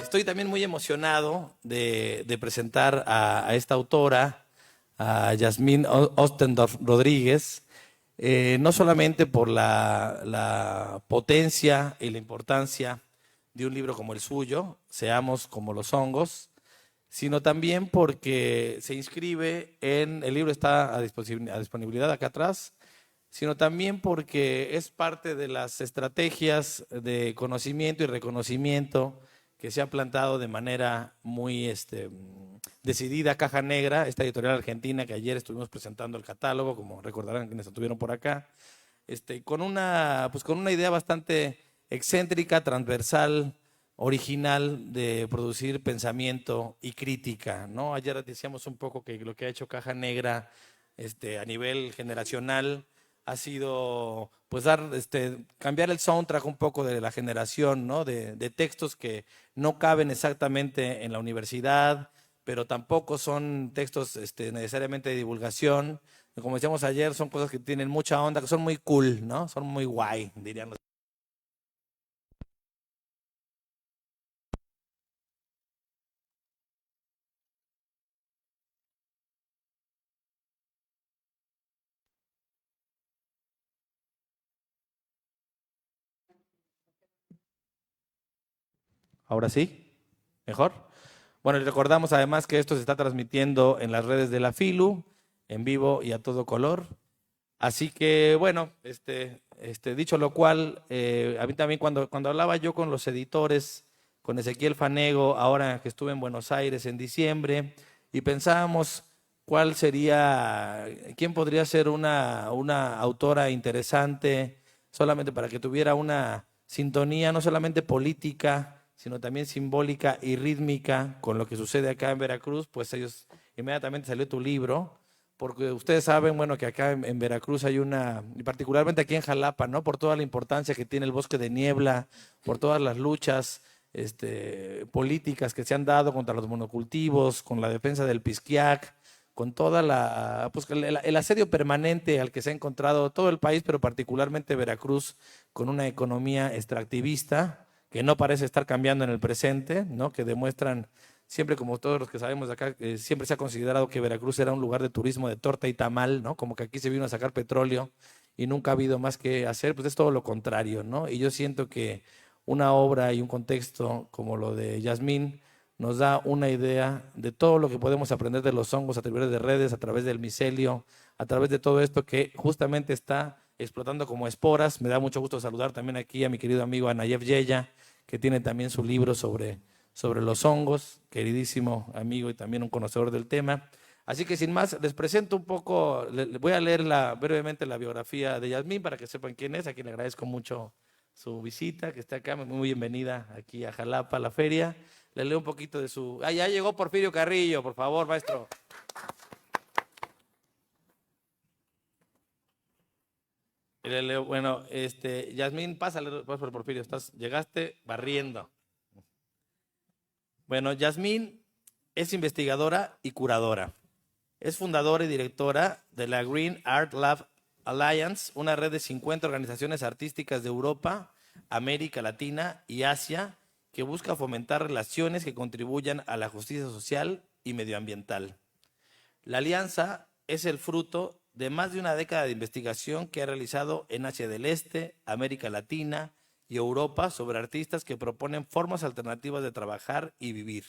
Estoy también muy emocionado de presentar a esta autora, a Yasmín Ostendorf Rodríguez, no solamente por la potencia y la importancia de un libro como el suyo, Seamos como los hongos, sino también porque se inscribe el libro está a disponibilidad acá atrás, sino también porque es parte de las estrategias de conocimiento y reconocimiento que se ha plantado de manera muy decidida Caja Negra, esta editorial argentina que ayer estuvimos presentando el catálogo, como recordarán quienes estuvieron por acá, con una idea bastante excéntrica, transversal, original de producir pensamiento y crítica, ¿no? Ayer decíamos un poco que lo que ha hecho Caja Negra a nivel generacional ha sido pues cambiar el soundtrack un poco de la generación, ¿no? De textos que no caben exactamente en la universidad, pero tampoco son textos necesariamente de divulgación. Como decíamos ayer, son cosas que tienen mucha onda, que son muy cool, ¿no? Son muy guay, dirían los. Ahora sí, mejor. Bueno, y recordamos además que esto se está transmitiendo en las redes de la FILU, en vivo y a todo color. Así que, bueno, dicho lo cual, a mí también cuando hablaba yo con los editores, con Ezequiel Fanego, ahora que estuve en Buenos Aires en diciembre, y pensábamos quién podría ser una autora interesante, solamente para que tuviera una sintonía no solamente política, sino también simbólica y rítmica con lo que sucede acá en Veracruz, pues inmediatamente salió tu libro, porque ustedes saben, bueno, que acá en Veracruz hay y particularmente aquí en Jalapa, ¿no? Por toda la importancia que tiene el bosque de niebla, por todas las luchas políticas que se han dado contra los monocultivos, con la defensa del Pisquiac, con toda pues el asedio permanente al que se ha encontrado todo el país, pero particularmente Veracruz, con una economía extractivista que no parece estar cambiando en el presente, ¿no? Que demuestran siempre, como todos los que sabemos de acá, siempre se ha considerado que Veracruz era un lugar de turismo de torta y tamal, ¿no? Como que aquí se vino a sacar petróleo y nunca ha habido más que hacer, pues es todo lo contrario, ¿no? Y yo siento que una obra y un contexto como lo de Yasmín nos da una idea de todo lo que podemos aprender de los hongos a través de redes, a través del micelio, a través de todo esto que justamente está explotando como esporas. Me da mucho gusto saludar también aquí a mi querido amigo Anayef Yeya, que tiene también su libro sobre los hongos, queridísimo amigo y también un conocedor del tema. Así que sin más, les presento un poco, voy a leer brevemente la biografía de Yasmín para que sepan quién es, a quien le agradezco mucho su visita, que está acá, muy bienvenida aquí a Jalapa, a la feria. Le leo un poquito de su. Ah, ya llegó Porfirio Carrillo, por favor, maestro. Y le leo, bueno, Yasmín, pásale, por Porfirio, llegaste barriendo. Bueno, Yasmín es investigadora y curadora. Es fundadora y directora de la Green Art Lab Alliance, una red de 50 organizaciones artísticas de Europa, América Latina y Asia que busca fomentar relaciones que contribuyan a la justicia social y medioambiental. La alianza es el fruto de más de una década de investigación que ha realizado en Asia del Este, América Latina y Europa sobre artistas que proponen formas alternativas de trabajar y vivir,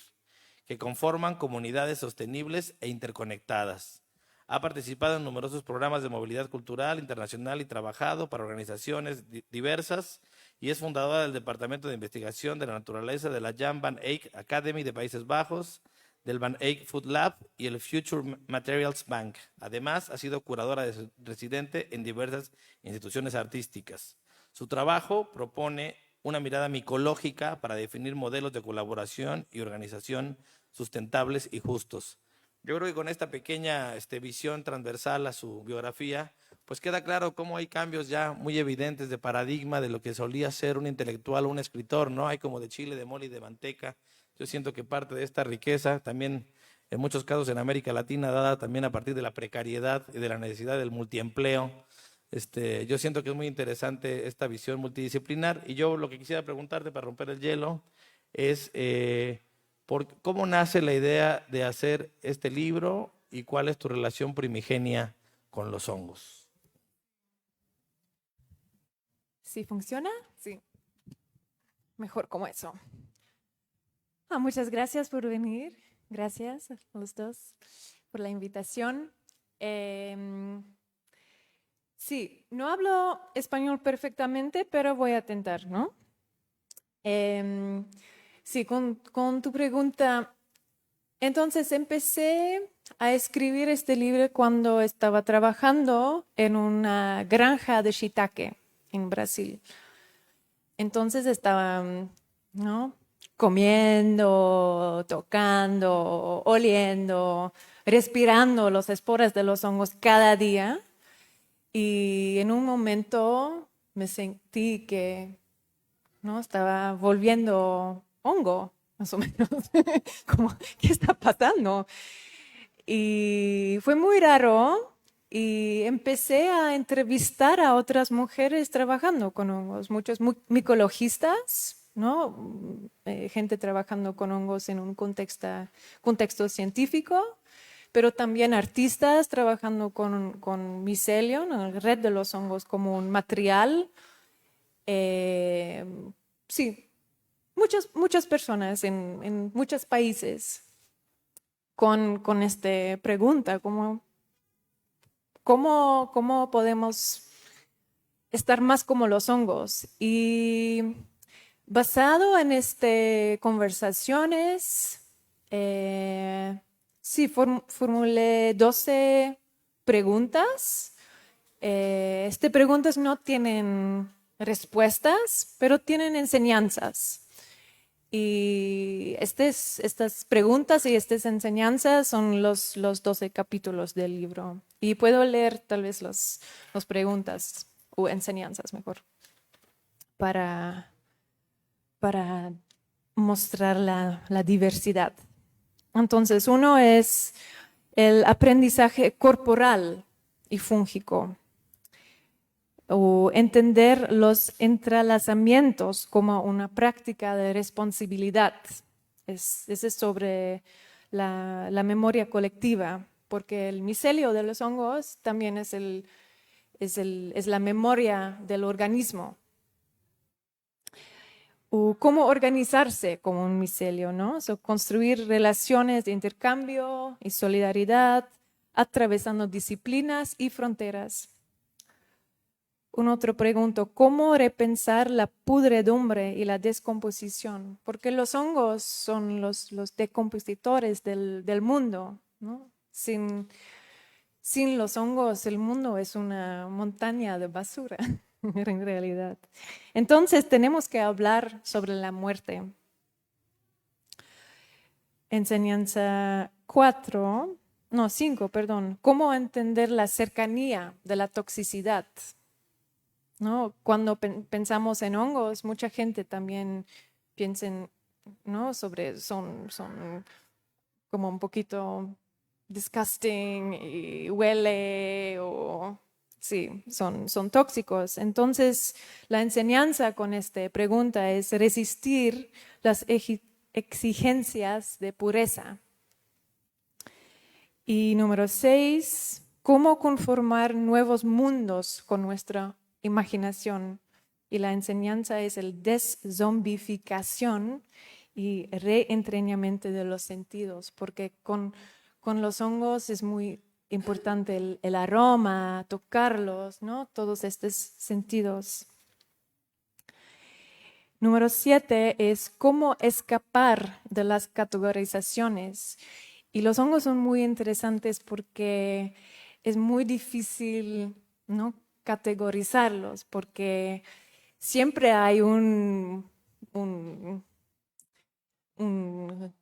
que conforman comunidades sostenibles e interconectadas. Ha participado en numerosos programas de movilidad cultural internacional y trabajado para organizaciones diversas y es fundadora del Departamento de Investigación de la Naturaleza de la Jan van Eyck Academy de Países Bajos, del Van Eyck Food Lab y el Future Materials Bank. Además, ha sido curadora residente en diversas instituciones artísticas. Su trabajo propone una mirada micológica para definir modelos de colaboración y organización sustentables y justos. Yo creo que con esta pequeña visión transversal a su biografía, pues queda claro cómo hay cambios ya muy evidentes de paradigma de lo que solía ser un intelectual o un escritor, ¿no? Hay como de chile, de mole y de manteca. Yo siento que parte de esta riqueza, también en muchos casos en América Latina, dada también a partir de la precariedad y de la necesidad del multiempleo, yo siento que es muy interesante esta visión multidisciplinar y yo lo que quisiera preguntarte para romper el hielo es cómo nace la idea de hacer este libro y cuál es tu relación primigenia con los hongos. ¿Sí funciona? Sí. Mejor como eso. Muchas gracias por venir. Gracias a los dos por la invitación. Sí, no hablo español perfectamente, pero voy a intentar, ¿no? Sí, con tu pregunta. Entonces empecé a escribir este libro cuando estaba trabajando en una granja de shiitake en Brasil. Entonces estaba, ¿no?, comiendo, tocando, oliendo, respirando los esporas de los hongos cada día. Y en un momento me sentí que, ¿no?, estaba volviendo hongo, más o menos. Como, ¿qué está pasando? Y fue muy raro y empecé a entrevistar a otras mujeres trabajando con hongos, muchos micologistas, ¿no? Gente trabajando con hongos en un contexto científico, pero también artistas trabajando con micelio, ¿no?, la red de los hongos como un material. Sí, muchas personas en muchos países con esta pregunta, ¿cómo podemos estar más como los hongos? Y basado en estas conversaciones, sí, formulé 12 preguntas. Estas preguntas no tienen respuestas, pero tienen enseñanzas. Y estas preguntas y estas enseñanzas son los 12 capítulos del libro. Y puedo leer tal vez las preguntas o enseñanzas mejor para mostrar la diversidad. Entonces, uno es el aprendizaje corporal y fúngico, o entender los entrelazamientos como una práctica de responsabilidad. Ese es sobre la memoria colectiva, porque el micelio de los hongos también es la memoria del organismo. O cómo organizarse como un micelio, ¿no? Construir relaciones de intercambio y solidaridad, atravesando disciplinas y fronteras. Un otro pregunto, ¿cómo repensar la pudredumbre y la descomposición? Porque los hongos son los decompositores del mundo, ¿no? Sin los hongos, el mundo es una montaña de basura, en realidad. Entonces, tenemos que hablar sobre la muerte. Enseñanza 5, perdón. ¿Cómo entender la cercanía de la toxicidad? ¿No? Cuando pensamos en hongos, mucha gente también piensa en, ¿no?, son como un poquito disgusting y huele, o sí, son tóxicos. Entonces, la enseñanza con esta pregunta es resistir las exigencias de pureza. Y número 6, ¿cómo conformar nuevos mundos con nuestra imaginación? Y la enseñanza es el deszombificación y reentrenamiento de los sentidos, porque con los hongos es muy importante el aroma, tocarlos, ¿no? Todos estos sentidos. Número 7 es cómo escapar de las categorizaciones. Y los hongos son muy interesantes porque es muy difícil, ¿no?, categorizarlos, porque siempre hay un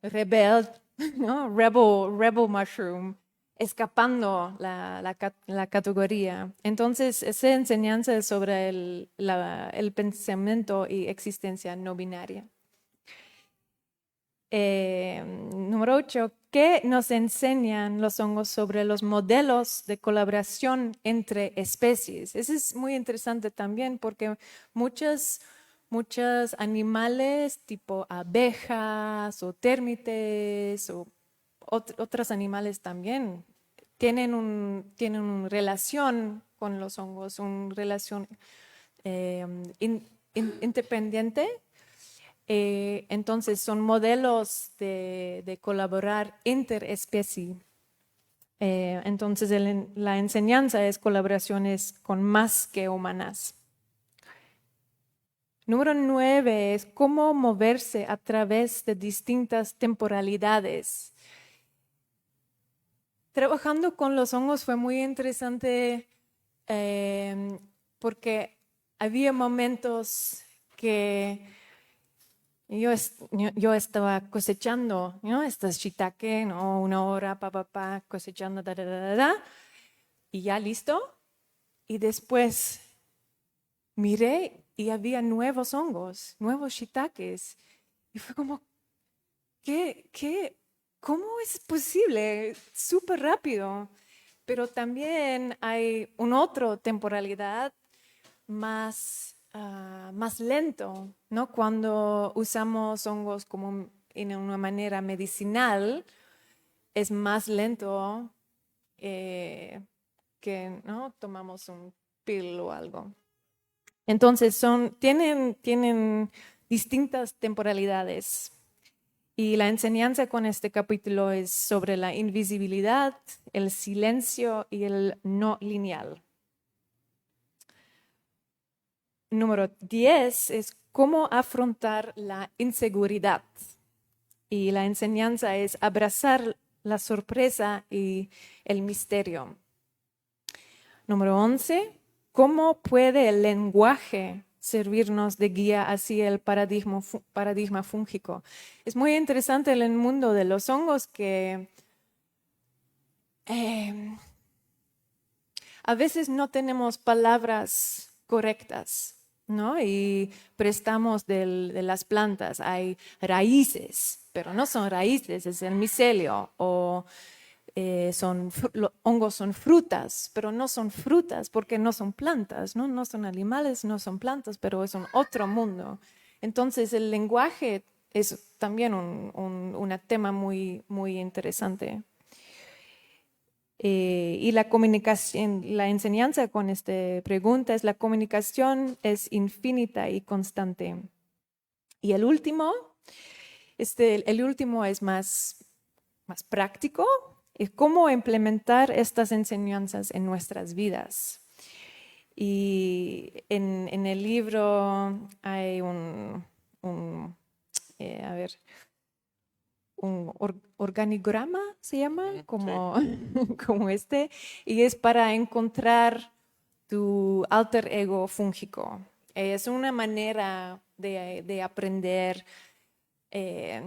rebel, ¿no?, rebel mushroom, escapando la categoría. Entonces, esa enseñanza es sobre el pensamiento y existencia no binaria. Número 8, ¿qué nos enseñan los hongos sobre los modelos de colaboración entre especies? Eso es muy interesante también porque muchas muchos animales tipo abejas o térmites o otros animales también tienen una relación con los hongos, una relación independiente. Entonces son modelos de colaborar interespecie. Entonces la enseñanza es colaboraciones con más que humanas. Número 9 es cómo moverse a través de distintas temporalidades. Trabajando con los hongos fue muy interesante porque había momentos que yo estaba cosechando, ¿no? Estas shiitake, ¿no? 1 hora, cosechando, y ya listo. Y después miré y había nuevos hongos, nuevos shiitakes. Y fue como, ¿cómo es posible? Súper rápido. Pero también hay una otra temporalidad más lento, ¿no? Cuando usamos hongos como en una manera medicinal, es más lento que, ¿no? Tomamos un pill o algo. Entonces tienen distintas temporalidades. Y la enseñanza con este capítulo es sobre la invisibilidad, el silencio y el no lineal. Número 10 es cómo afrontar la inseguridad. Y la enseñanza es abrazar la sorpresa y el misterio. Número 11, cómo puede el lenguaje servirnos de guía hacia el paradigma fúngico. Es muy interesante en el mundo de los hongos que a veces no tenemos palabras correctas, ¿no? Y prestamos de las plantas. Hay raíces, pero no son raíces, es el micelio. O los hongos son frutas, pero no son frutas porque no son plantas, ¿no? No son animales, no son plantas, pero es un otro mundo. Entonces el lenguaje es también un tema muy, muy interesante. Y la comunicación, la enseñanza con esta pregunta es la comunicación es infinita y constante. Y el último es más práctico. Es cómo implementar estas enseñanzas en nuestras vidas. Y en el libro hay un organigrama, se llama, como, sí. Como este, y es para encontrar tu alter ego fúngico. Es una manera de aprender que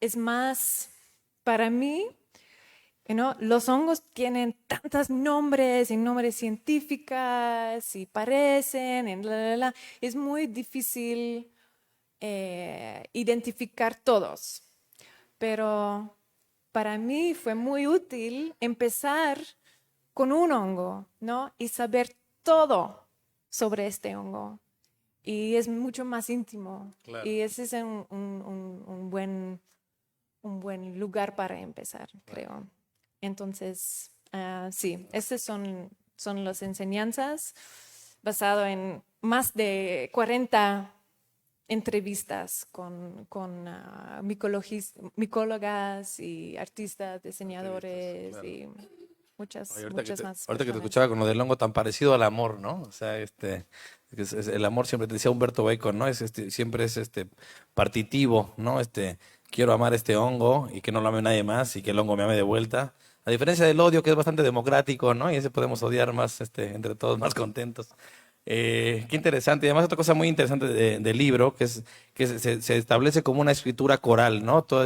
es más, para mí, los hongos tienen tantos nombres y nombres científicos y parecen, es muy difícil identificar todos. Pero para mí fue muy útil empezar con un hongo, ¿no? Y saber todo sobre este hongo. Y es mucho más íntimo. Claro. Y ese es un buen lugar para empezar, creo. Entonces, sí, estas son las enseñanzas basado en más de 40 entrevistas con micólogas y artistas, diseñadores, claro. Y muchas más. Ahorita que te escuchaba con lo del hongo tan parecido al amor, ¿no? O sea, el amor siempre te decía Humberto Bacon, ¿no? Siempre es partitivo, ¿no? Quiero amar este hongo y que no lo ame nadie más y que el hongo me ame de vuelta. A diferencia del odio, que es bastante democrático, ¿no? Y ese podemos odiar más, entre todos más contentos. Qué interesante. Y además otra cosa muy interesante del libro, que se establece como una escritura coral, ¿no? Todo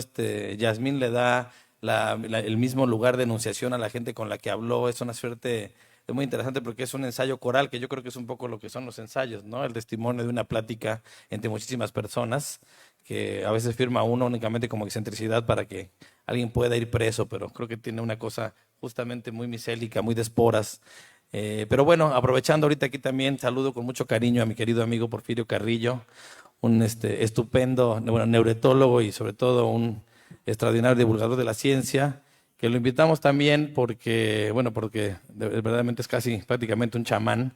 Yasmín le da el mismo lugar de enunciación a la gente con la que habló. Es una suerte, es muy interesante porque es un ensayo coral, que yo creo que es un poco lo que son los ensayos, ¿no? El testimonio de una plática entre muchísimas personas, que a veces firma uno únicamente como excentricidad para que alguien pueda ir preso, pero creo que tiene una cosa justamente muy micélica, muy de esporas. Pero bueno, aprovechando ahorita aquí también, saludo con mucho cariño a mi querido amigo Porfirio Carrillo, un estupendo neurotólogo y sobre todo un extraordinario divulgador de la ciencia, que lo invitamos también porque, bueno, porque verdaderamente es casi prácticamente un chamán,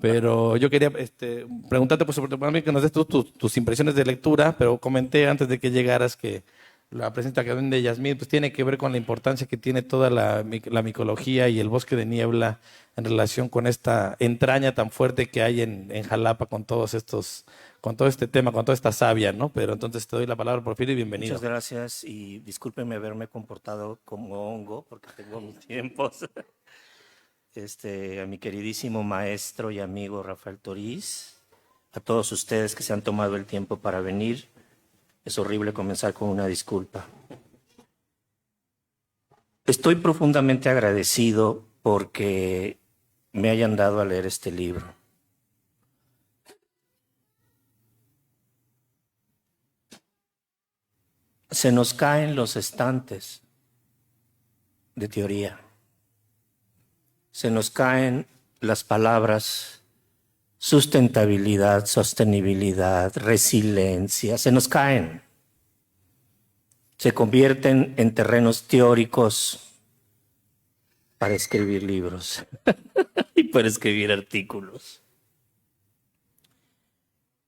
pero yo quería preguntarte, pues, sobre todo que nos des tus impresiones de lectura, pero comenté antes de que llegaras que la presentación de Yasmín pues, tiene que ver con la importancia que tiene toda la micología y el bosque de niebla en relación con esta entraña tan fuerte que hay en Jalapa con todos estos, con todo este tema, con toda esta savia, ¿no? Pero entonces te doy la palabra, Porfirio, y bienvenido. Muchas gracias y discúlpenme haberme comportado como hongo porque tengo mis tiempos. A mi queridísimo maestro y amigo Rafael Toriz, a todos ustedes que se han tomado el tiempo para venir. Es horrible comenzar con una disculpa. Estoy profundamente agradecido porque me hayan dado a leer este libro. Se nos caen los estantes de teoría. Se nos caen las palabras sustentabilidad, sostenibilidad, resiliencia, se nos caen. Se convierten en terrenos teóricos para escribir libros y para escribir artículos.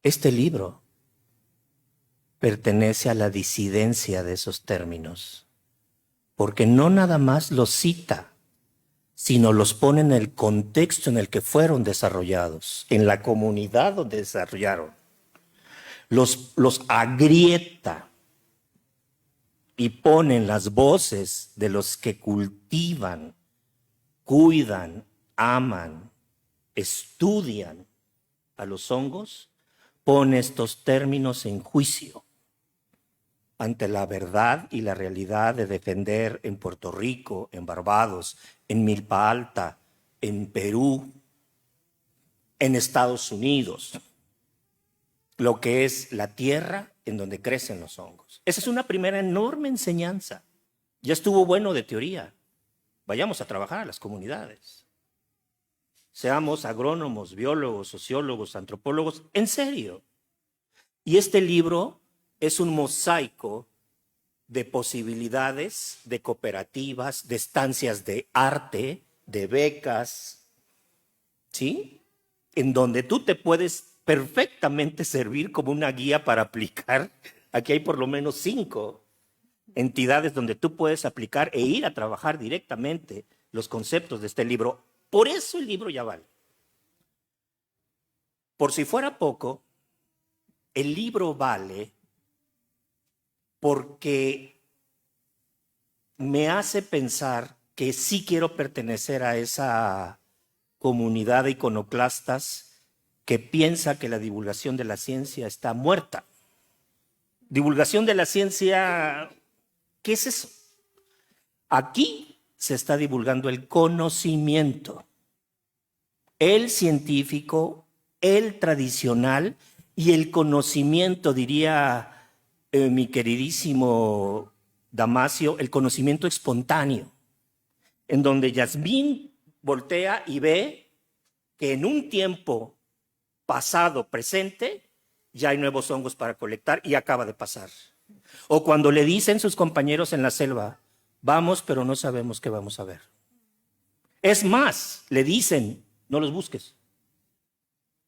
Este libro pertenece a la disidencia de esos términos, porque no nada más los cita, sino los pone en el contexto en el que fueron desarrollados, en la comunidad donde desarrollaron. Los agrieta y ponen las voces de los que cultivan, cuidan, aman, estudian a los hongos, pone estos términos en juicio ante la verdad y la realidad de defender en Puerto Rico, en Barbados, en Milpa Alta, en Perú, en Estados Unidos, lo que es la tierra en donde crecen los hongos. Esa es una primera enorme enseñanza. Ya estuvo bueno de teoría. Vayamos a trabajar a las comunidades. Seamos agrónomos, biólogos, sociólogos, antropólogos, en serio. Y este libro es un mosaico de posibilidades, de cooperativas, de estancias de arte, de becas, ¿sí? En donde tú te puedes perfectamente servir como una guía para aplicar. Aquí hay por lo menos 5 entidades donde tú puedes aplicar e ir a trabajar directamente los conceptos de este libro. Por eso el libro ya vale. Por si fuera poco, el libro vale porque me hace pensar que sí quiero pertenecer a esa comunidad de iconoclastas que piensa que la divulgación de la ciencia está muerta. Divulgación de la ciencia, ¿qué es eso? Aquí se está divulgando el conocimiento, el científico, el tradicional y el conocimiento, diría mi queridísimo Damasio, el conocimiento espontáneo, en donde Yasmín voltea y ve que en un tiempo pasado, presente, ya hay nuevos hongos para colectar y acaba de pasar. O cuando le dicen sus compañeros en la selva, vamos, pero no sabemos qué vamos a ver. Es más, le dicen, no los busques,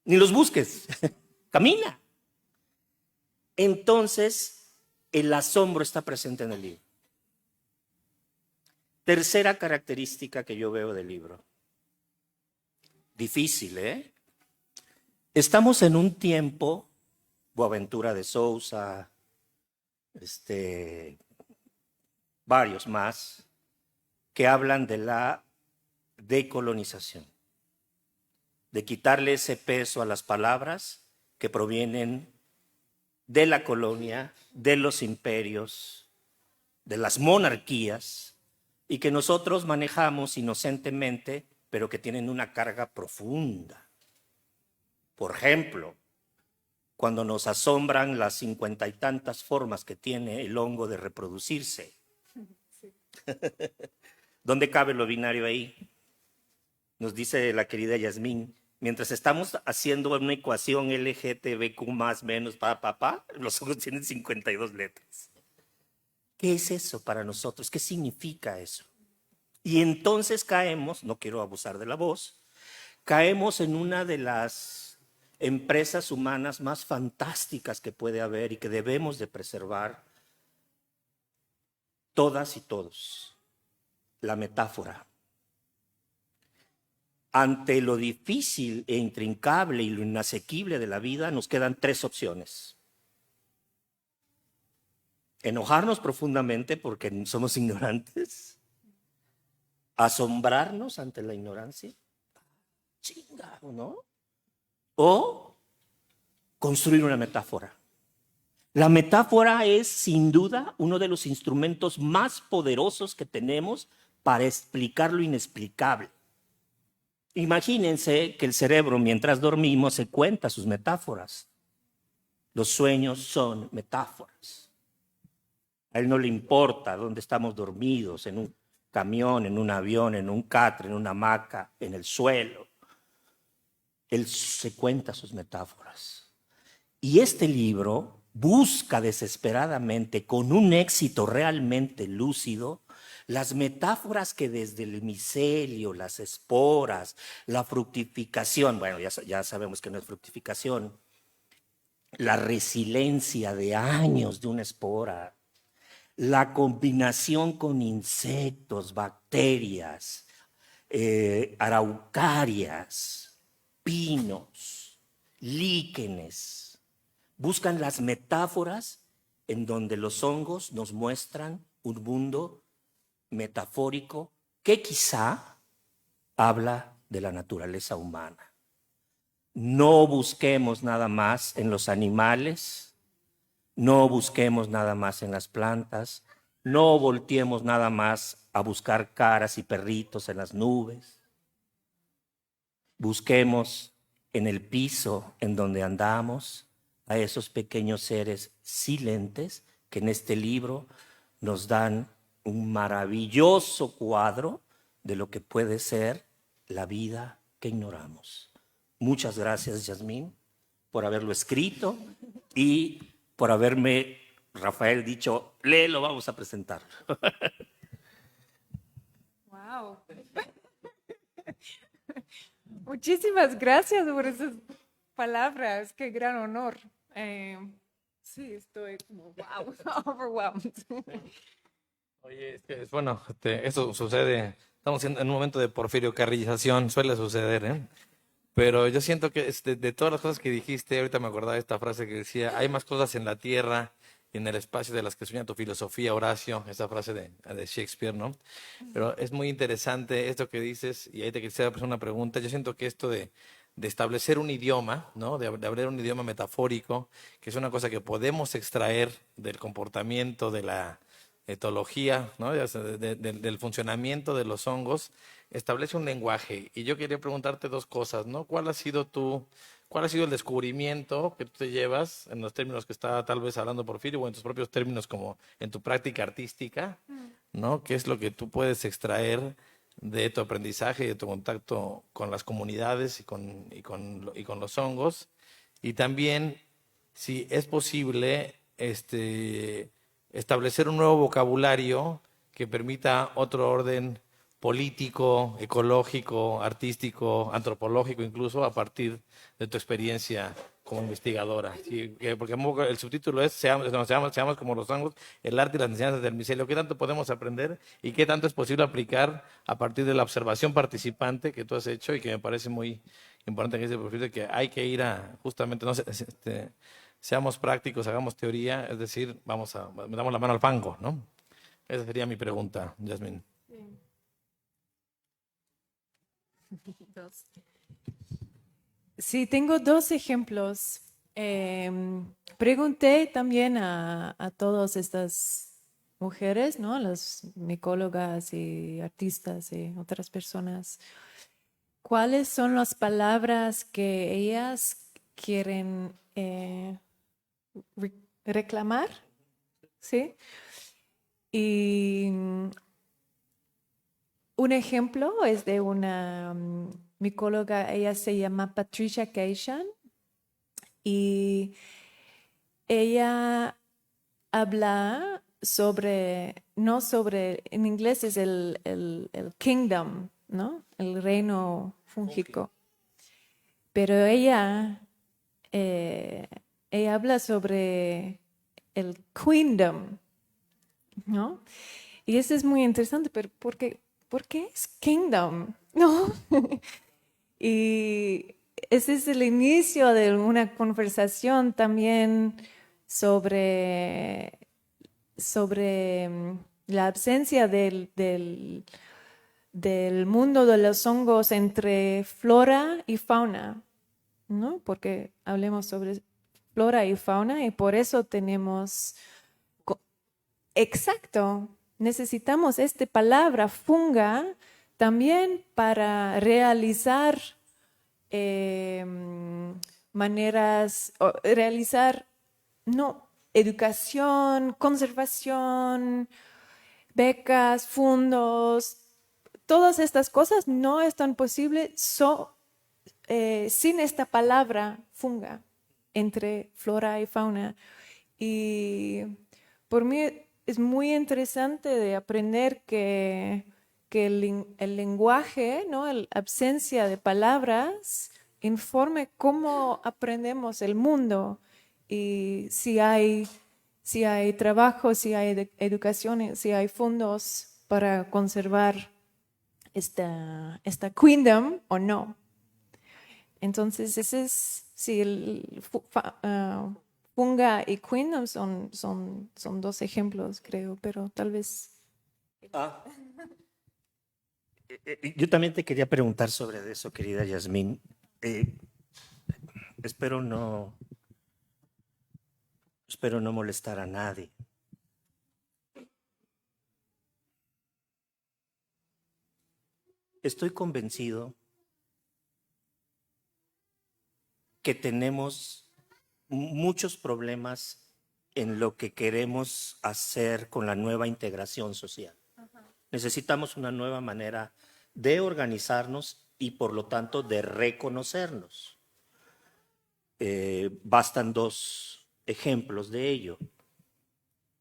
ni los busques, camina. Entonces, el asombro está presente en el libro. Tercera característica que yo veo del libro. Difícil, ¿eh? Estamos en un tiempo, Boaventura de Sousa, varios más, que hablan de la decolonización, de quitarle ese peso a las palabras que provienen de la colonia, de los imperios, de las monarquías, y que nosotros manejamos inocentemente, pero que tienen una carga profunda. Por ejemplo, cuando nos asombran las 50 y tantas formas que tiene el hongo de reproducirse. Sí. ¿Dónde cabe lo binario ahí? Nos dice la querida Yasmín, mientras estamos haciendo una ecuación LGTBQ más menos los ojos tienen 52 letras. ¿Qué es eso para nosotros? ¿Qué significa eso? Y entonces caemos, no quiero abusar de la voz, caemos en una de las empresas humanas más fantásticas que puede haber y que debemos de preservar todas y todos. La metáfora. Ante lo difícil e intrincable y lo inasequible de la vida, nos quedan 3 opciones. Enojarnos profundamente porque somos ignorantes. Asombrarnos ante la ignorancia. Chingado, ¿no? O construir una metáfora. La metáfora es, sin duda, uno de los instrumentos más poderosos que tenemos para explicar lo inexplicable. Imagínense que el cerebro, mientras dormimos, se cuenta sus metáforas. Los sueños son metáforas. A él no le importa dónde estamos dormidos, en un camión, en un avión, en un catre, en una hamaca, en el suelo. Él se cuenta sus metáforas. Y este libro busca desesperadamente, con un éxito realmente lúcido, las metáforas que desde el micelio, las esporas, la fructificación, bueno, ya sabemos que no es fructificación, la resiliencia de años de una espora, la combinación con insectos, bacterias, araucarias, pinos, líquenes, buscan las metáforas en donde los hongos nos muestran un mundo metafórico que quizá habla de la naturaleza humana. No busquemos nada más en los animales, no busquemos nada más en las plantas, no volteemos nada más a buscar caras y perritos en las nubes. Busquemos en el piso en donde andamos a esos pequeños seres silentes que en este libro nos dan un maravilloso cuadro de lo que puede ser la vida que ignoramos. Muchas gracias, Yasmín, por haberlo escrito y por haberme, Rafael, dicho, léelo, vamos a presentar. Wow. Muchísimas gracias por esas palabras. Qué gran honor. Sí, estoy como wow, overwhelmed. Oye, bueno, eso sucede, estamos en un momento de porfiriocarrillización, suele suceder, ¿eh? Pero yo siento que de todas las cosas que dijiste, ahorita me acordaba de esta frase que decía, hay más cosas en la tierra y en el espacio de las que sueña tu filosofía, Horacio, esa frase de Shakespeare, ¿no? Pero es muy interesante esto que dices, y ahí te quisiera hacer una pregunta. Yo siento que esto de establecer un idioma, ¿no? De abrir un idioma metafórico, que es una cosa que podemos extraer del comportamiento de la etología, ¿no? Del funcionamiento de los hongos, establece un lenguaje. Y yo quería preguntarte 2 cosas, ¿no? ¿Cuál ha sido el descubrimiento que tú te llevas en los términos que está tal vez hablando Porfirio o en tus propios términos como en tu práctica artística, ¿no? ¿Qué es lo que tú puedes extraer de tu aprendizaje y de tu contacto con las comunidades y con los hongos? Y también, si es posible, establecer un nuevo vocabulario que permita otro orden político, ecológico, artístico, antropológico, incluso a partir de tu experiencia como investigadora. Sí, porque el subtítulo es seamos como los hongos, el arte y las enseñanzas del micelio. ¿Qué tanto podemos aprender y qué tanto es posible aplicar a partir de la observación participante que tú has hecho y que me parece muy importante que dice Porfirio, de que hay que ir a justamente, no sé, seamos prácticos, hagamos teoría, es decir, damos la mano al fango, ¿no? Esa sería mi pregunta, Yasmín. Sí, tengo 2 ejemplos. Pregunté también a todas estas mujeres, ¿no? Las micólogas y artistas y otras personas, ¿cuáles son las palabras que ellas quieren reclamar? ¿Sí? Y un ejemplo es de una micóloga, ella se llama Patricia Keishan, y ella habla sobre, no sobre, en inglés es el kingdom, ¿no? El reino fúngico. Pero ella habla sobre el queendom, ¿no? Y eso es muy interesante, pero ¿por qué es kingdom? ¿No? Y ese es el inicio de una conversación también sobre la ausencia del mundo de los hongos entre flora y fauna, ¿no? Porque hablemos sobre flora y fauna y por eso tenemos, exacto, necesitamos esta palabra funga también para realizar realizar, no, educación, conservación, becas, fondos, todas estas cosas no están posibles sin esta palabra funga entre flora y fauna. Y por mí es muy interesante de aprender que el lenguaje, ¿no? La ausencia de palabras informe cómo aprendemos el mundo y si hay trabajo, si hay educación, si hay fondos para conservar esta kingdom o no. Entonces, ese es, sí, funga y kingdom son dos ejemplos, creo, pero tal vez... Yo también te quería preguntar sobre eso, querida Yasmín. Espero no molestar a nadie. Estoy convencido que tenemos muchos problemas en lo que queremos hacer con la nueva integración social. Necesitamos una nueva manera de organizarnos y por lo tanto de reconocernos. Bastan dos ejemplos de ello.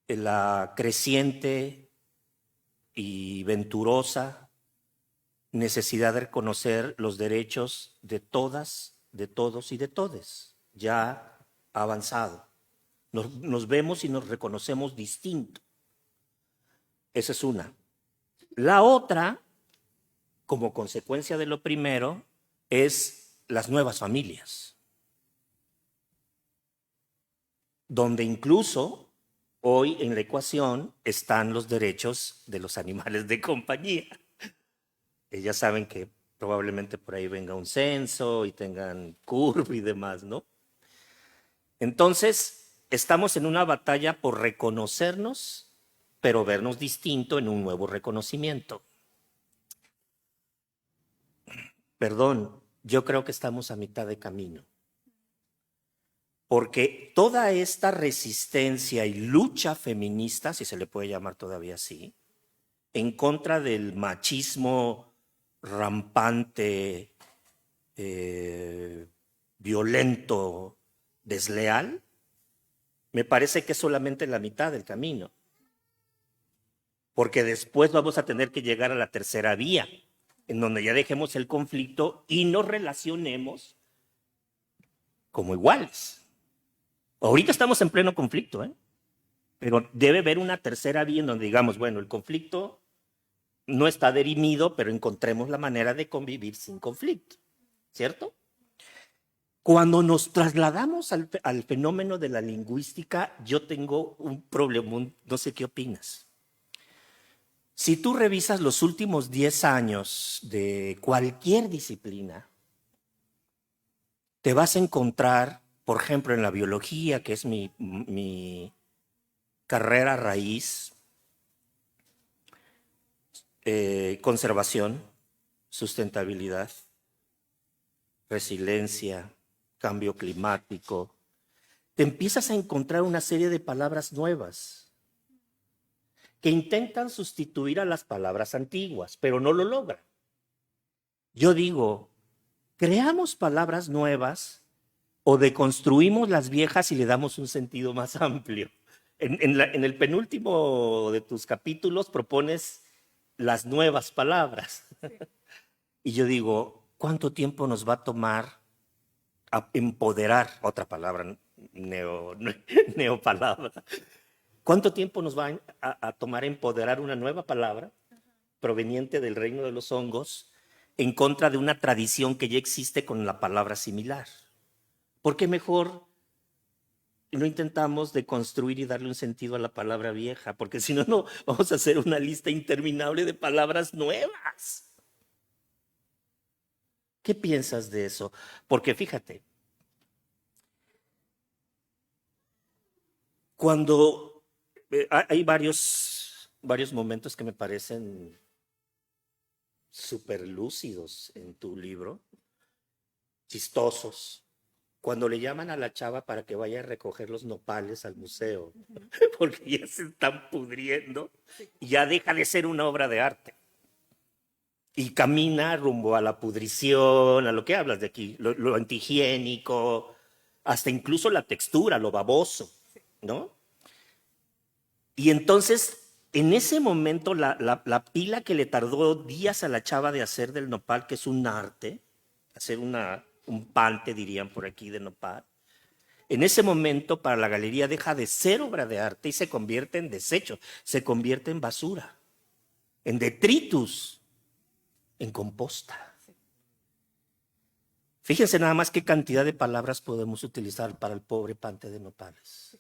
La creciente y venturosa necesidad de reconocer los derechos de todas, de todos y de todes. Ya ha avanzado. Nos vemos y nos reconocemos distinto. Esa es una. La otra, como consecuencia de lo primero, es las nuevas familias, donde incluso hoy en la ecuación están los derechos de los animales de compañía. Ya saben que probablemente por ahí venga un censo y tengan CURP y demás, ¿no? Entonces, estamos en una batalla por reconocernos, pero vernos distinto en un nuevo reconocimiento. Perdón, yo creo que estamos a mitad de camino. Porque toda esta resistencia y lucha feminista, si se le puede llamar todavía así, en contra del machismo rampante, violento, desleal, me parece que es solamente la mitad del camino. Porque después vamos a tener que llegar a la tercera vía, en donde ya dejemos el conflicto y nos relacionemos como iguales. Ahorita estamos en pleno conflicto, pero debe haber una tercera vía en donde digamos, bueno, el conflicto no está dirimido, pero encontremos la manera de convivir sin conflicto, ¿cierto? Cuando nos trasladamos al fenómeno de la lingüística, yo tengo un problema, no sé qué opinas. Si tú revisas los últimos 10 años de cualquier disciplina, te vas a encontrar, por ejemplo, en la biología, que es mi carrera raíz, conservación, sustentabilidad, resiliencia, cambio climático, te empiezas a encontrar una serie de palabras nuevas que intentan sustituir a las palabras antiguas, pero no lo logran. Yo digo, creamos palabras nuevas o deconstruimos las viejas y le damos un sentido más amplio. En el penúltimo de tus capítulos propones las nuevas palabras. Sí. Y yo digo, ¿cuánto tiempo nos va a tomar a empoderar, otra palabra, neopalabra? ¿Cuánto tiempo nos va a tomar empoderar una nueva palabra proveniente del reino de los hongos en contra de una tradición que ya existe con la palabra similar? ¿Por qué mejor no intentamos deconstruir y darle un sentido a la palabra vieja? Porque si no, no vamos a hacer una lista interminable de palabras nuevas. ¿Qué piensas de eso? Porque fíjate, cuando hay varios momentos que me parecen súper lúcidos en tu libro, chistosos. Cuando le llaman a la chava para que vaya a recoger los nopales al museo, porque ya se están pudriendo y ya deja de ser una obra de arte. Y camina rumbo a la pudrición, a lo que hablas de aquí, lo antihigiénico, hasta incluso la textura, lo baboso, ¿no? Y entonces, en ese momento, la pila que le tardó días a la chava de hacer del nopal, que es un arte, hacer un pante, dirían por aquí, de nopal, en ese momento para la galería deja de ser obra de arte y se convierte en desecho, se convierte en basura, en detritus, en composta. Fíjense nada más qué cantidad de palabras podemos utilizar para el pobre pante de nopales.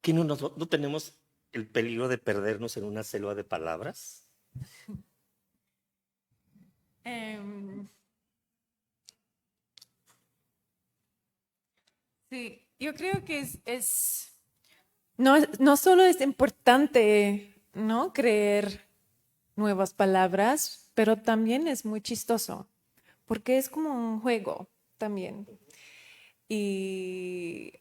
¿Que no tenemos el peligro de perdernos en una selva de palabras? Sí, yo creo que no solo es importante, ¿no?, creer nuevas palabras, pero también es muy chistoso, porque es como un juego también. Y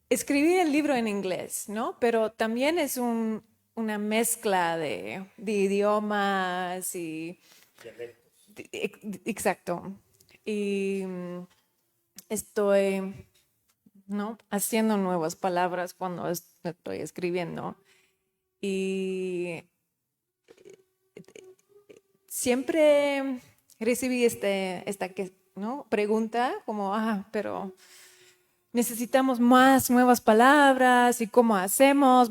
escribí el libro en inglés, ¿no? Pero también es una mezcla de idiomas y... Exacto. Y estoy, ¿no?, haciendo nuevas palabras cuando estoy escribiendo. Y siempre recibí esta ¿no?, pregunta como, pero necesitamos más nuevas palabras y cómo hacemos,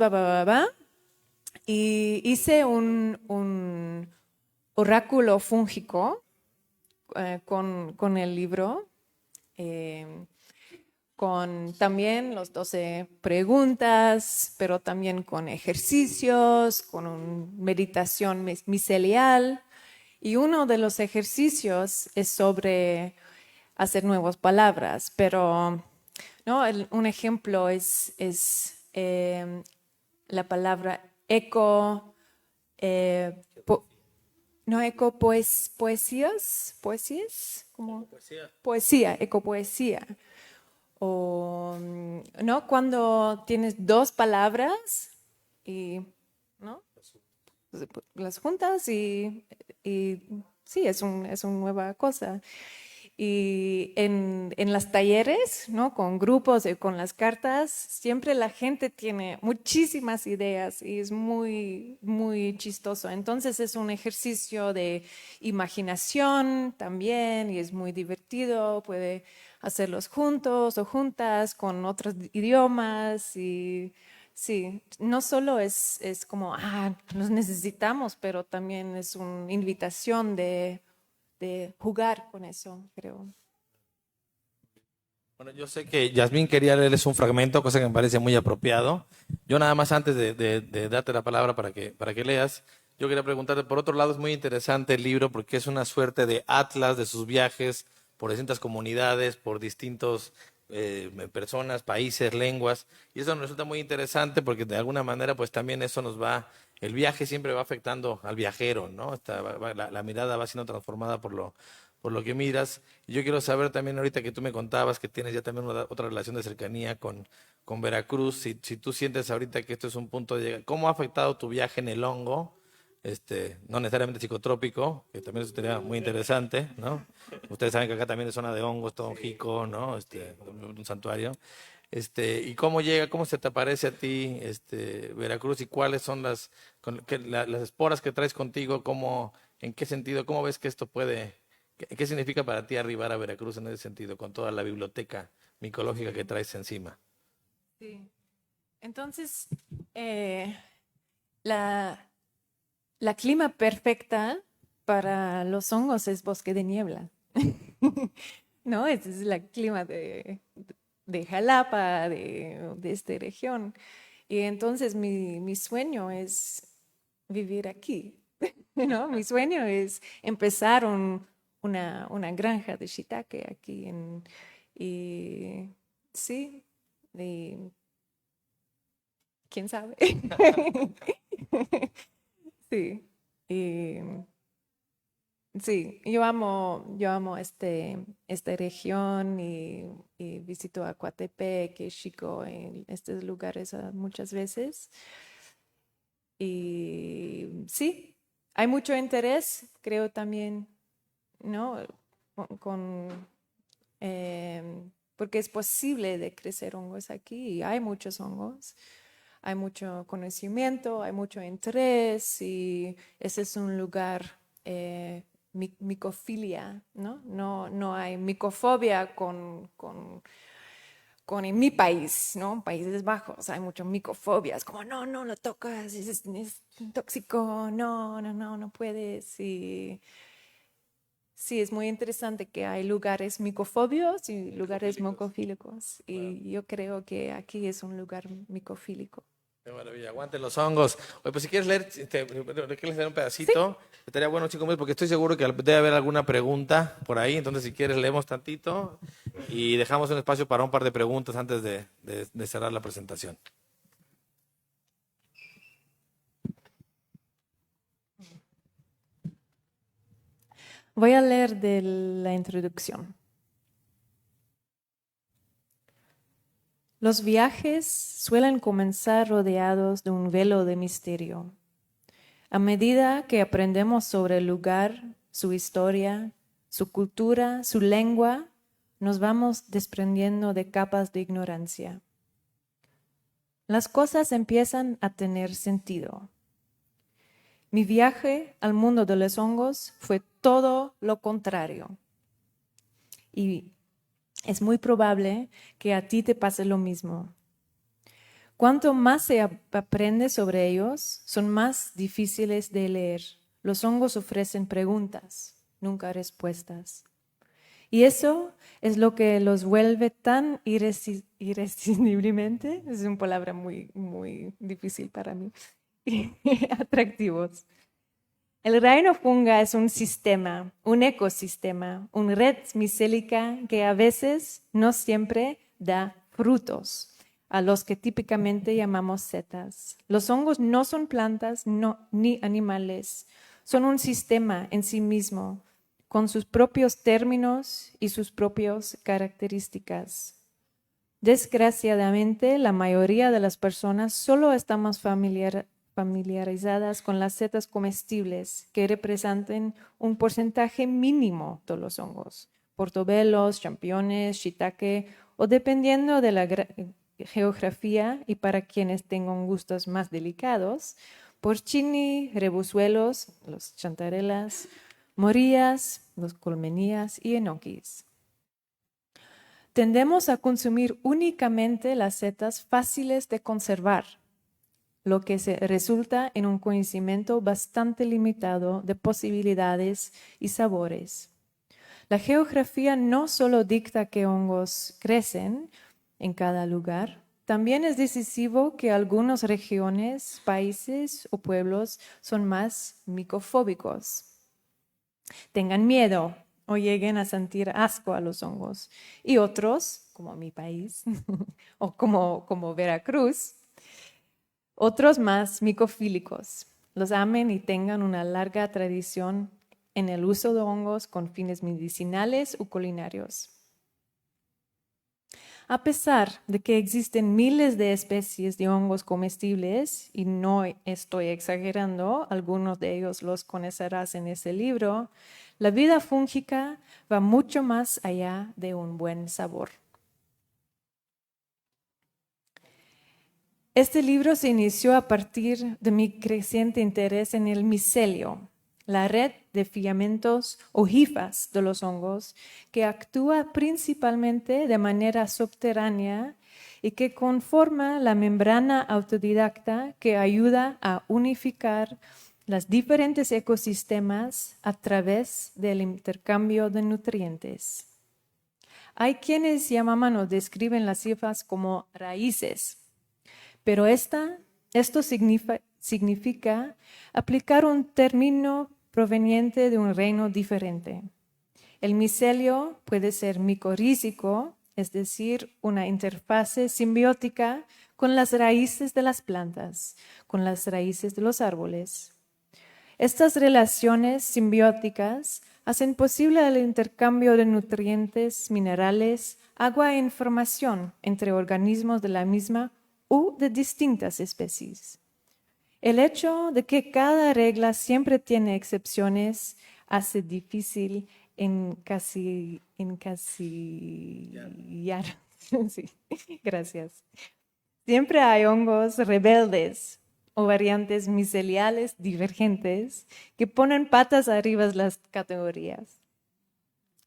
Y hice un oráculo fúngico con el libro, con también los 12 preguntas, pero también con ejercicios, con una meditación micelial. Y uno de los ejercicios es sobre hacer nuevas palabras, pero ¿no? Un ejemplo es la palabra eco, poesías, como poesía, ecopoesía. O ¿no?, cuando tienes dos palabras y ¿no?, las juntas y sí, es una nueva cosa. Y en las talleres, ¿no?, con grupos y con las cartas, siempre la gente tiene muchísimas ideas y es muy, muy chistoso. Entonces es un ejercicio de imaginación también y es muy divertido. Puede hacerlos juntos o juntas con otros idiomas y sí, no solo es como, los necesitamos, pero también es una invitación de jugar con eso, creo. Bueno, yo sé que Yasmín quería leerles un fragmento, cosa que me parece muy apropiado. Yo nada más antes de darte la palabra para que leas, yo quería preguntarte, por otro lado es muy interesante el libro porque es una suerte de atlas de sus viajes por distintas comunidades, por distintos personas, países, lenguas, y eso nos resulta muy interesante porque de alguna manera pues también eso el viaje siempre va afectando al viajero, ¿no? La mirada va siendo transformada por por lo que miras. Yo quiero saber también ahorita que tú me contabas que tienes ya también otra relación de cercanía con Veracruz, si tú sientes ahorita que esto es un punto de llegada, ¿cómo ha afectado tu viaje en el hongo? No necesariamente psicotrópico, que también eso sería muy interesante, ¿no? Ustedes saben que acá también es zona de hongos, todo un jico, ¿no? Un santuario. ¿Y cómo llega, cómo se te aparece a ti, Veracruz, y cuáles son las esporas que traes contigo, en qué sentido, cómo ves que esto qué significa para ti arribar a Veracruz en ese sentido, con toda la biblioteca micológica que traes encima? Sí. Entonces, la clima perfecta para los hongos es bosque de niebla. ¿No? Ese es el clima de Jalapa, de esta región. Y entonces mi sueño es vivir aquí, ¿no? Mi sueño es empezar una granja de shiitake aquí. Y sí, y quién sabe. Sí, y sí, yo amo esta región y visito a Coatepec y Xico en estos lugares muchas veces. Y sí, hay mucho interés, creo también, ¿no? Con, porque es posible de crecer hongos aquí y hay muchos hongos. Hay mucho conocimiento, hay mucho interés y ese es un lugar micofilia, ¿no? No hay micofobia con en mi país, ¿no? Países Bajos, hay mucho micofobia, es como, no lo tocas, es tóxico, no puedes. Y sí, es muy interesante que hay lugares micofobios y lugares micofílicos y yo creo que aquí es un lugar micofílico. Qué maravilla, aguanten los hongos. Oye, pues si quieres leer, ¿quieres leer un Sí, pedacito? Estaría bueno, chicos, porque estoy seguro que debe haber alguna pregunta por ahí. Entonces, si quieres, leemos tantito y dejamos un espacio para un par de preguntas antes de cerrar la presentación. voy a leer de la introducción. Los viajes suelen comenzar rodeados de un velo de misterio. A medida que aprendemos sobre el lugar, su historia, su cultura, su lengua, nos vamos desprendiendo de capas de ignorancia. Las cosas empiezan a tener sentido. Mi viaje al mundo de los hongos fue todo lo contrario. Y es muy probable que a ti te pase lo mismo. Cuanto más se aprende sobre ellos, son más difíciles de leer. Los hongos ofrecen preguntas, nunca respuestas. Y eso es lo que los vuelve tan irresistiblemente, es una palabra muy, muy difícil para mí, atractivos. El reino funga es un sistema, un ecosistema, una red micélica que a veces, no siempre, da frutos, a los que típicamente llamamos setas. Los hongos no son plantas ni animales, son un sistema en sí mismo, con sus propios términos y sus propias características. Desgraciadamente, la mayoría de las personas solo estamos familiarizadas con las setas comestibles que representan un porcentaje mínimo de los hongos, portobelos, championes, shiitake o dependiendo de la geografía y para quienes tengan gustos más delicados, porcini, rebusuelos, los chantarelas, morillas, los colmenías y enoquis. Tendemos a consumir únicamente las setas fáciles de conservar, lo que resulta en un conocimiento bastante limitado de posibilidades y sabores. La geografía no solo dicta qué hongos crecen en cada lugar, también es decisivo que algunas regiones, países o pueblos son más micofóbicos. Tengan miedo o lleguen a sentir asco a los hongos. Y otros, como mi país o como Veracruz, otros más micofílicos, los amen y tengan una larga tradición en el uso de hongos con fines medicinales o culinarios. A pesar de que existen miles de especies de hongos comestibles, y no estoy exagerando, algunos de ellos los conocerás en ese libro, la vida fúngica va mucho más allá de un buen sabor. Este libro se inició a partir de mi creciente interés en el micelio, la red de filamentos o hifas de los hongos que actúa principalmente de manera subterránea y que conforma la membrana autodidacta que ayuda a unificar los diferentes ecosistemas a través del intercambio de nutrientes. Hay quienes llaman o describen las hifas como raíces, pero esto significa aplicar un término proveniente de un reino diferente. El micelio puede ser micorrízico, es decir, una interfase simbiótica con las raíces de las plantas, con las raíces de los árboles. Estas relaciones simbióticas hacen posible el intercambio de nutrientes, minerales, agua e información entre organismos de la misma u de distintas especies. El hecho de que cada regla siempre tiene excepciones hace difícil encasillar. Sí, gracias. Siempre hay hongos rebeldes o variantes miceliales divergentes que ponen patas arriba de las categorías,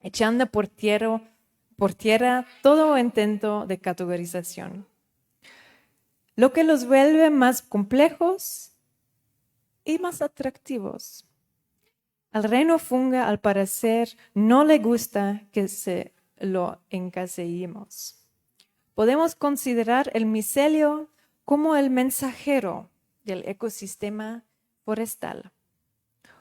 echando por tierra todo intento de categorización, lo que los vuelve más complejos y más atractivos. Al reino funga, al parecer, no le gusta que se lo encasillemos. Podemos considerar el micelio como el mensajero del ecosistema forestal,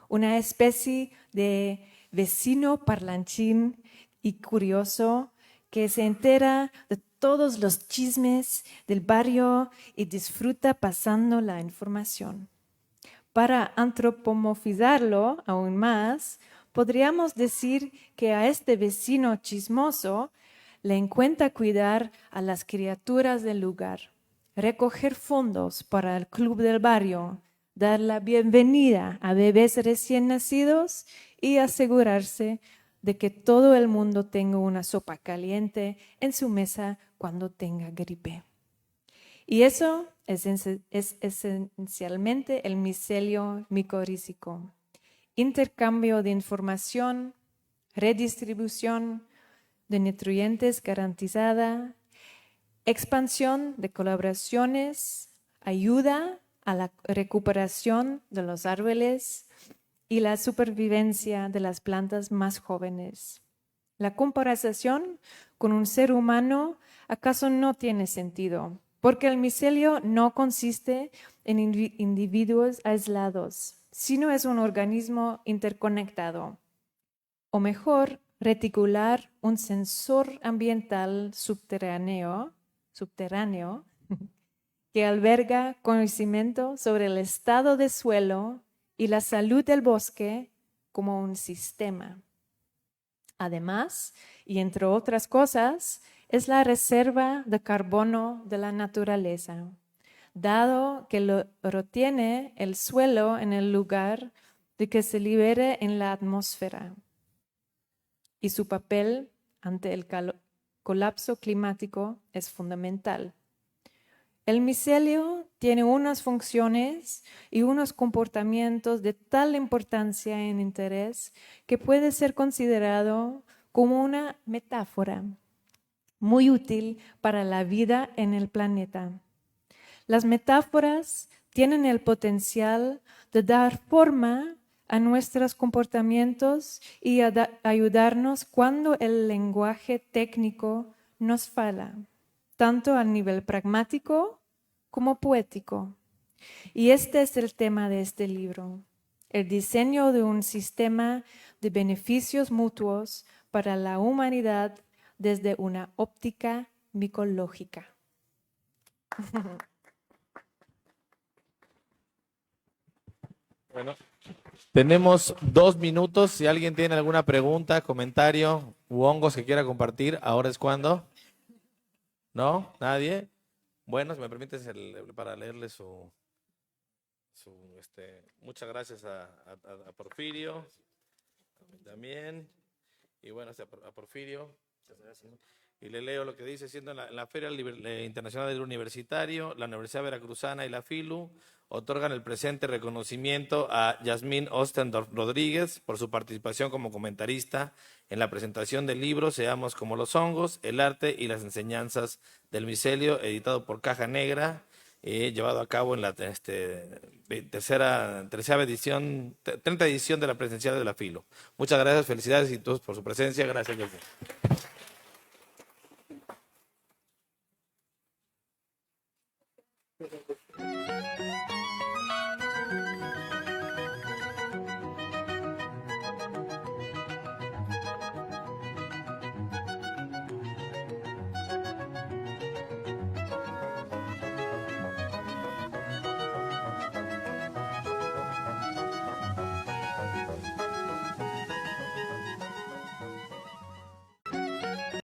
una especie de vecino parlanchín y curioso que se entera de todos los chismes del barrio y disfruta pasando la información. Para antropomorfizarlo aún más, podríamos decir que a este vecino chismoso le encuentra cuidar a las criaturas del lugar, recoger fondos para el club del barrio, dar la bienvenida a bebés recién nacidos y asegurarse de que todo el mundo tenga una sopa caliente en su mesa cuando tenga gripe. Y eso es esencialmente el micelio micorrízico. Intercambio de información, redistribución de nutrientes garantizada, expansión de colaboraciones, ayuda a la recuperación de los árboles y la supervivencia de las plantas más jóvenes. La comparación con un ser humano acaso no tiene sentido, porque el micelio no consiste en individuos aislados, sino es un organismo interconectado, o mejor, reticular, un sensor ambiental subterráneo que alberga conocimiento sobre el estado del suelo y la salud del bosque como un sistema. Además, y entre otras cosas, es la reserva de carbono de la naturaleza, dado que lo retiene el suelo en el lugar de que se libere en la atmósfera. Y su papel ante el colapso climático es fundamental. El micelio tiene unas funciones y unos comportamientos de tal importancia e interés que puede ser considerado como una metáfora muy útil para la vida en el planeta. Las metáforas tienen el potencial de dar forma a nuestros comportamientos y ayudarnos cuando el lenguaje técnico nos falla, tanto a nivel pragmático como poético. Y este es el tema de este libro, el diseño de un sistema de beneficios mutuos para la humanidad desde una óptica micológica. Bueno, Tenemos 2 minutos. Si alguien tiene alguna pregunta, comentario u hongos que quiera compartir, ahora es cuando. ¿No? ¿Nadie? Bueno, si me permites para leerle muchas gracias a Porfirio, a mí también, y bueno, a Porfirio. Y le leo lo que dice: siendo en la Feria Internacional del Universitario, la Universidad Veracruzana y la FILU otorgan el presente reconocimiento a Yasmín Ostendorf Rodríguez por su participación como comentarista en la presentación del libro Seamos como los hongos, el arte y las enseñanzas del micelio, editado por Caja Negra, llevado a cabo en la 30ª edición de la presencial de la FILU. Muchas gracias, felicidades y todos por su presencia. Gracias, Yasmín.